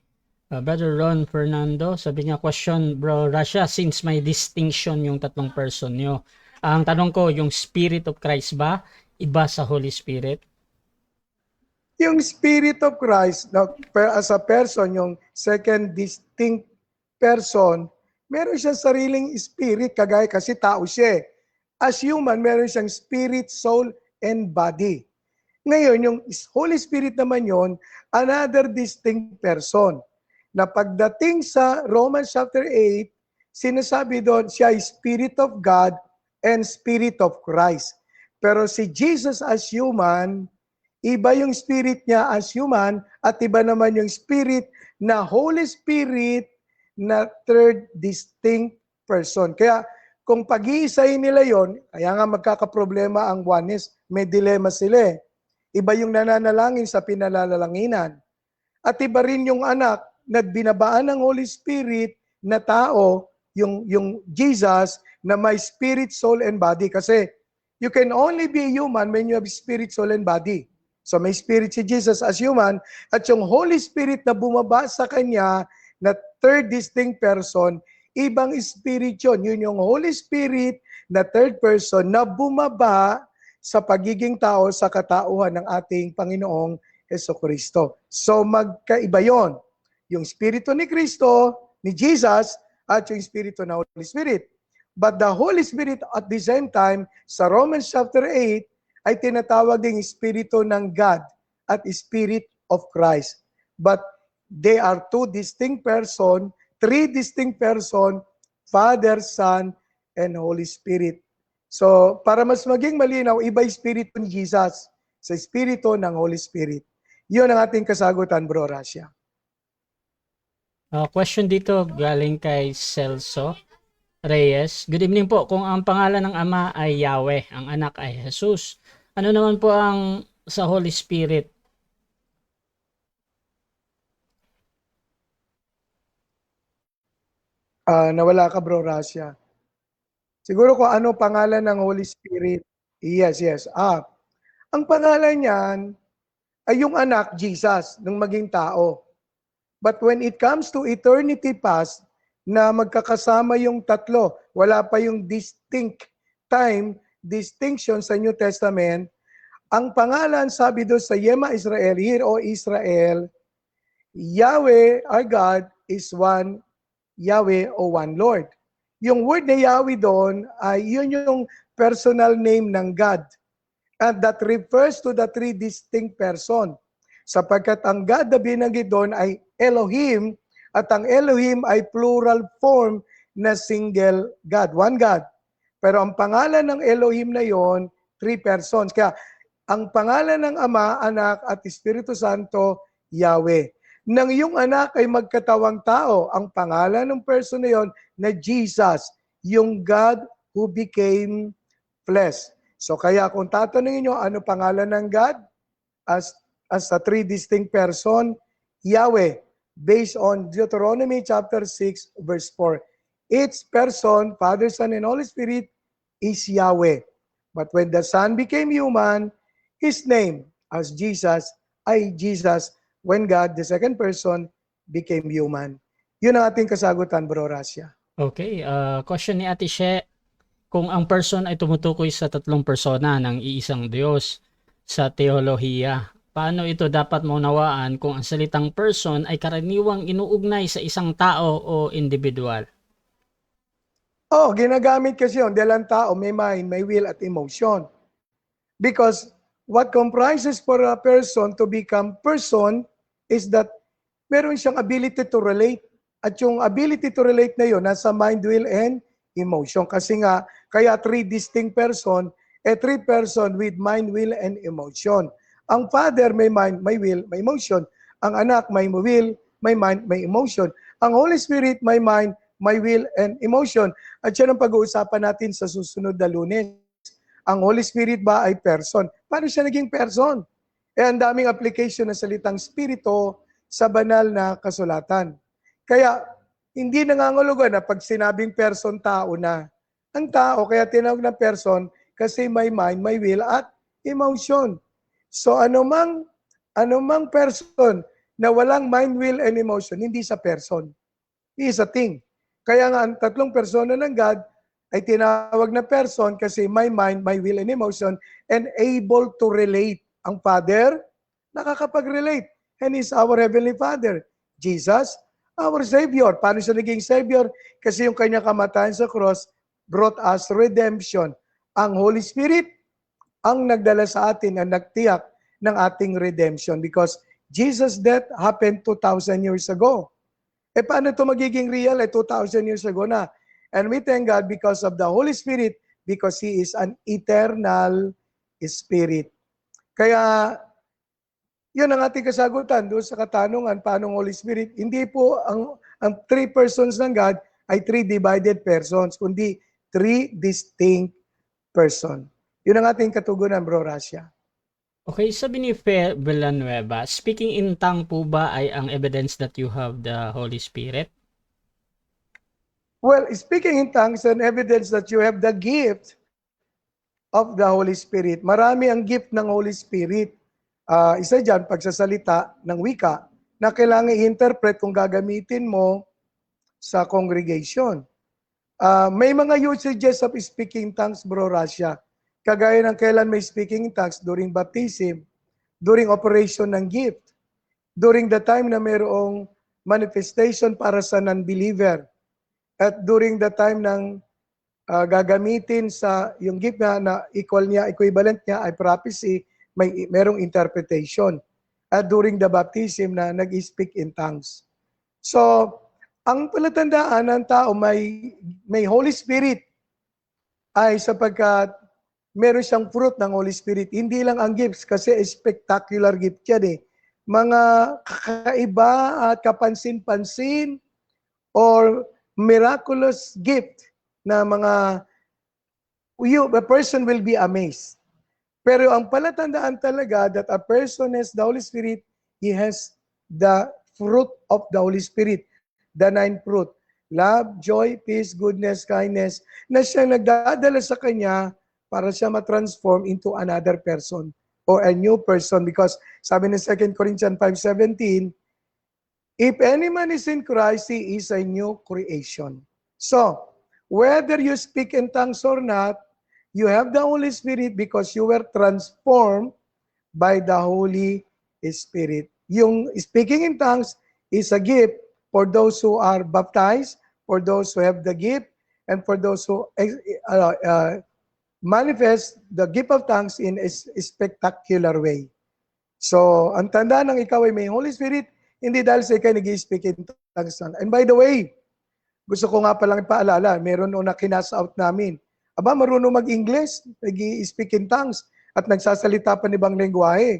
Brother Ron Fernando. Sabi niya, question, Bro Rasha, since may distinction yung tatlong person nyo. Ang tanong ko, yung Spirit of Christ ba iba sa Holy Spirit? Yung Spirit of Christ, as a person, yung second distinct person, meron siyang sariling spirit, kagaya kasi tao siya. As human, meron siyang spirit, soul, and body. Ngayon, yung Holy Spirit naman yon, another distinct person. Na pagdating sa Romans chapter 8, sinasabi doon, siya ay Spirit of God and Spirit of Christ. Pero si Jesus as human, iba yung spirit niya as human at iba naman yung spirit na Holy Spirit na third distinct person. Kaya kung pag-iisahin nila yon, kaya nga magkakaproblema ang oneness, may dilema sila. Iba yung nananalangin sa pinalalalanginan. At iba rin yung anak na binabaan ng Holy Spirit na tao, yung Jesus, na may spirit, soul, and body. Kasi you can only be human when you have spirit, soul, and body. So may spirit si Jesus as human at yung Holy Spirit na bumaba sa kanya na third distinct person, ibang spirit yun. Yun yung Holy Spirit na third person na bumaba sa pagiging tao sa katauhan ng ating Panginoong Jesucristo. So magkaiba yon. Yung Espiritu ni Kristo, ni Jesus, at yung Espiritu ng Holy Spirit. But the Holy Spirit at the same time, sa Romans chapter 8, ay tinatawag ding Espiritu ng God at Spirit of Christ. But they are two distinct person, three distinct person, Father, Son, and Holy Spirit. So, para mas maging malinaw, iba yung Espiritu ni Jesus sa Espiritu ng Holy Spirit. Yun ang ating kasagutan, Bro Rasha. Question dito galing kay Celso Reyes. Good evening po. Kung ang pangalan ng Ama ay Yahweh, ang anak ay Jesus, ano naman po ang sa Holy Spirit? Nawala ka, Bro Rasha. Siguro kung ano pangalan ng Holy Spirit. Yes. Ang pangalan niyan ay yung anak, Jesus, nung maging tao. But when it comes to eternity past, na magkakasama yung tatlo, wala pa yung distinct time, distinction sa New Testament, ang pangalan, sabi doon sa Yema Israel, Hear, O Israel, Yahweh, our God, is one Yahweh o one Lord. Yung word na Yahweh doon, ay yun yung personal name ng God. And that refers to the three distinct person. Sapagkat ang God na binanggit doon ay Elohim, at ang Elohim ay plural form na single God, one God. Pero ang pangalan ng Elohim na yon, three persons. Kaya ang pangalan ng Ama, Anak, at Espiritu Santo, Yahweh. Nang yung anak ay magkatawang tao, ang pangalan ng person na yon na Jesus, yung God who became flesh. So kaya kung tatanungin nyo, ano pangalan ng God? As a three distinct person, Yahweh, based on Deuteronomy chapter 6, verse 4. Each person, Father, Son, and Holy Spirit, is Yahweh. But when the Son became human, His name, as Jesus, ay Jesus, when God, the second person, became human. Yun ang ating kasagutan, Bro Rasha. Okay, question ni Ate She, kung ang person ay tumutukoy sa tatlong persona ng iisang Diyos sa teolohiya, paano ito dapat maunawaan kung ang salitang person ay karaniwang inuugnay sa isang tao o individual? Ginagamit kasi yun dahil ang tao may mind, may will, at emotion. Because what comprises for a person to become person is that meron siyang ability to relate. At yung ability to relate na yun, nasa mind, will, and emotion. Kasi nga, kaya three distinct person, three person with mind, will, and emotion. Ang Father may mind, may will, may emotion. Ang anak may will, may mind, may emotion. Ang Holy Spirit may mind, may will, and emotion. At yan ang pag-uusapan natin sa susunod na Lunes. Ang Holy Spirit ba ay person? Paano siya naging person? Ang daming application ng salitang spirito sa banal na kasulatan. Kaya, hindi nangangulugan na pag sinabing person, tao na. Ang tao, kaya tinawag na person, kasi may mind, may will, at emotion. So anumang person na walang mind, will, and emotion, hindi sa person. He is a thing. Kaya nga ang tatlong persona ng God ay tinawag na person kasi my mind, my will, and emotion, and able to relate. Ang Father, nakakapag-relate. And is our Heavenly Father. Jesus, our Savior. Paano siya naging Savior? Kasi yung kanyang kamatayan sa cross brought us redemption. Ang Holy Spirit, ang nagdala sa atin, ang nagtiyak ng ating redemption because Jesus' death happened 2,000 years ago. Eh paano ito magiging real? 2,000 years ago na. And we thank God because of the Holy Spirit because He is an eternal Spirit. Kaya, yun ang ating kasagutan doon sa katanungan, paano Holy Spirit? Hindi po ang three persons ng God ay three divided persons, kundi three distinct person. Yun ang ating katugunan, Bro Rasha. Okay, sabi ni Fe Villanueva, speaking in tongue po ba ay ang evidence that you have the Holy Spirit? Well, speaking in tongues is an evidence that you have the gift of the Holy Spirit. Marami ang gift ng Holy Spirit. Isa dyan, pagsasalita ng wika na kailangan i-interpret kung gagamitin mo sa congregation. May mga usages of speaking tongues, Bro Rasha. Kagaya ng kailan may speaking tongues during baptism, during operation ng gift, during the time na mayroong manifestation para sa non-believer, at during the time ng gagamitin sa yung gift na equivalent niya ay prophecy, merong interpretation. At during the baptism na nag-speak in tongues. So, ang palatandaan ng tao may Holy Spirit ay sapagkat meron siyang fruit ng Holy Spirit. Hindi lang ang gifts kasi spectacular gift yan eh. Mga kakaiba at kapansin-pansin or miraculous gift na a person will be amazed. Pero ang palatandaan talaga that a person has the Holy Spirit, he has the fruit of the Holy Spirit, the 9 fruit. Love, joy, peace, goodness, kindness, na siya nagdadala sa kanya para siya ma-transform into another person or a new person. Because sabi ni 2 Corinthians 5:17, if any man is in Christ, he is a new creation. So, whether you speak in tongues or not, you have the Holy Spirit because you were transformed by the Holy Spirit. Yung speaking in tongues is a gift for those who are baptized, for those who have the gift, and for those who manifest the gift of tongues in a spectacular way. So, ang tanda ng ikaw ay may Holy Spirit, hindi dahil sa ikaw nag-i-speak in tongues. And by the way, gusto ko nga palang ipaalala, meron na kinas out namin. Aba, marunong mag-English, nag-i-speak in tongues, at nagsasalita pa ng ibang lengguwahe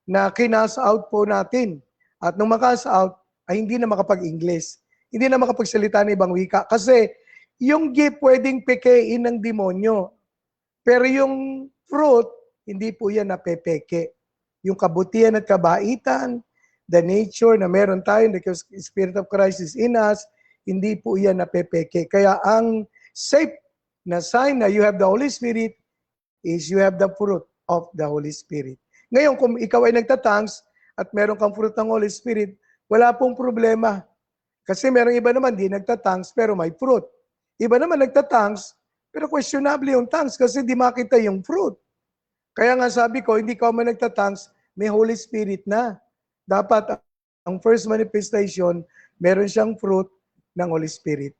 na kinas out po natin. At nung makas out, ay hindi na makapag-English. Hindi na makapagsalita ng ibang wika. Kasi yung gift pwedeng pekein ng demonyo. Pero yung fruit, hindi po yan napepeke. Yung kabutihan at kabaitan, the nature na meron tayo, the Spirit of Christ is in us, hindi po yan napepeke. Kaya ang safe na sign na you have the Holy Spirit is you have the fruit of the Holy Spirit. Ngayon, kung ikaw ay nagtatangs at meron kang fruit ng Holy Spirit, wala pong problema. Kasi merong iba naman di nagtatangs pero may fruit. Iba naman nagtatangs pero questionable yung tongues kasi di makita yung fruit. Kaya nga sabi ko, hindi ka man nagtatangs, may Holy Spirit na. Dapat ang first manifestation, meron siyang fruit ng Holy Spirit.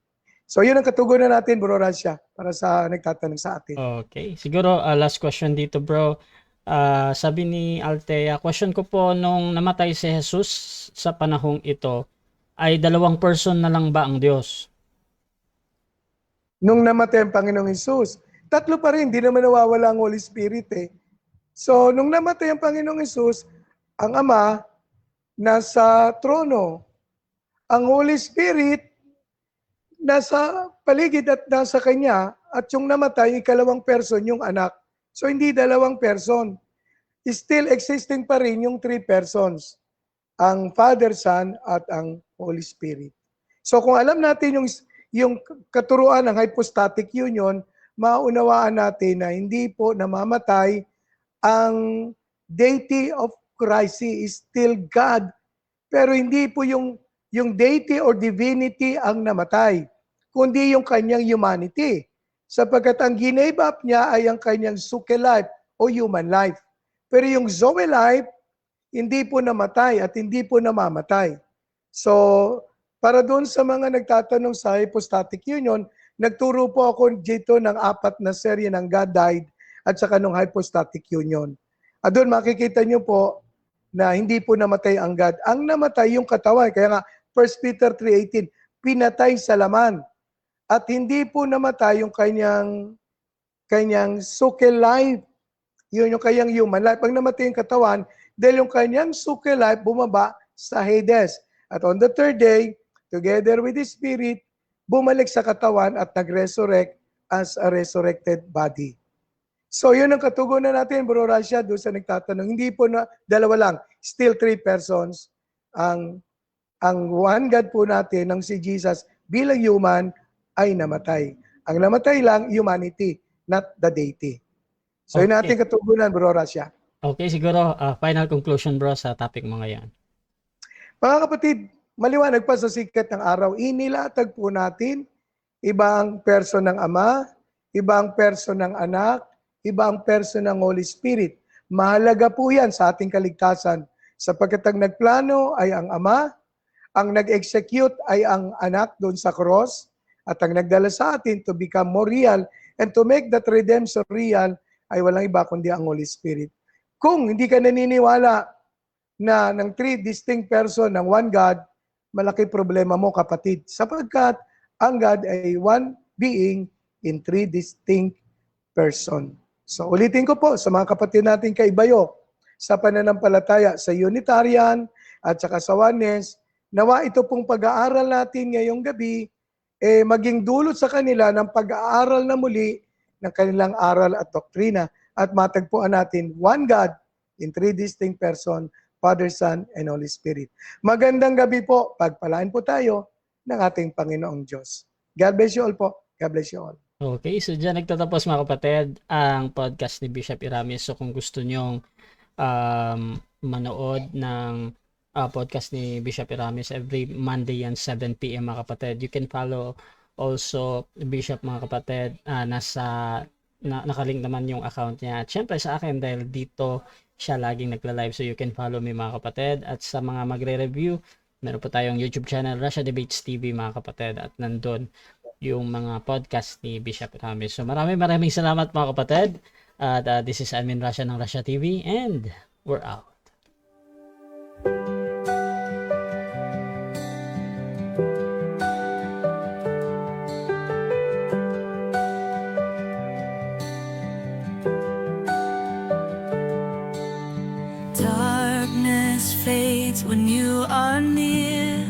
So yun ang katugunan natin, Bro Rasha, para sa nagtatanong sa atin. Okay. Siguro, last question dito, bro. Sabi ni Althea, question ko po, nung namatay si Jesus sa panahong ito, ay 2 person na lang ba ang Diyos? Nung namatay ang Panginoong Hesus, 3 pa rin, hindi naman nawawala ang Holy Spirit eh. So, nung namatay ang Panginoong Hesus, ang Ama, nasa trono. Ang Holy Spirit, nasa paligid at nasa Kanya, at yung namatay, 2 person, yung anak. So, hindi 2 person. Still existing pa rin yung 3 persons. Ang Father, Son, at ang Holy Spirit. So, kung alam natin yung katuruan ng hypostatic union, maunawaan natin na hindi po namamatay ang deity of Christ is still God, pero hindi po yung deity or divinity ang namatay, kundi yung kanyang humanity. Sapagkat ang ginave up niya ay ang kanyang suke life o human life. Pero yung Zoe life, hindi po namatay at hindi po namamatay. So, para doon sa mga nagtatanong sa hypostatic union, nagturo po ako dito ng 4 na serye ng God died at saka ng hypostatic union. At doon makikita nyo po na hindi po namatay ang God. Ang namatay yung katawan. Kaya nga, 1 Peter 3:18, pinatay sa laman. At hindi po namatay yung kanyang suke life. Yun yung kanyang human life. Pag namatay yung katawan, dahil yung kanyang suke life bumaba sa Hades. At on the third day, together with the Spirit, bumalik sa katawan at nag-resurrect as a resurrected body. So yun ang katugunan natin, Bro Rasha, doon sa nagtatanong. Hindi po na dalawa lang, still 3 persons. Ang one God po natin, ng si Jesus, bilang human, ay namatay. Ang namatay lang, humanity, not the deity. So yun Okay. natin katugunan, Bro Rasha. Okay, siguro final conclusion bro sa topic mo ngayon. Mga kapatid, maliwanag pa sa sikat ng araw, inilatag po natin ibang person ng Ama, ibang person ng Anak, ibang person ng Holy Spirit. Mahalaga po yan sa ating kaligtasan sapagkat ang nagplano ay ang Ama, ang nag-execute ay ang Anak doon sa cross, at ang nagdala sa atin to become more real and to make that redemption real ay walang iba kundi ang Holy Spirit. Kung hindi ka naniniwala na ng 3 distinct person ng one God, malaki problema mo kapatid. Sapagkat ang God ay one being in 3 distinct person. So ulitin ko po sa mga kapatid natin kaibayo sa pananampalataya sa Unitarian at saka sa Oneness, nawa ito pong pag-aaral natin ngayong gabi maging dulot sa kanila ng pag-aaral na muli ng kanilang aral at doktrina at matagpuan natin one God in 3 distinct person, Father, Son, and Holy Spirit. Magandang gabi po. Pagpalain po tayo ng ating Panginoong Diyos. God bless you all po. God bless you all. Okay, so dyan nagtatapos mga kapatid ang podcast ni Bishop Iramis. So kung gusto nyong manood ng podcast ni Bishop Iramis every Monday yan 7 p.m. mga kapatid, you can follow also Bishop mga kapatid. Nakalink naman yung account niya. At syempre sa akin dahil dito siya laging nagla-live, so you can follow me mga kapatid. At sa mga magre-review, meron po tayong YouTube channel, Rasha Debates TV mga kapatid, at nandun yung mga podcast ni Bishop Iramis. So maraming salamat mga kapatid. At this is Admin Rasha ng Rasha TV and we're out. Darkness fades when you are near.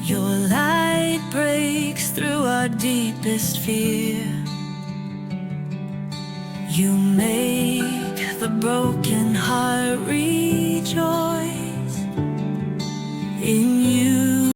Your light breaks through our deepest fear. You make the broken heart rejoice in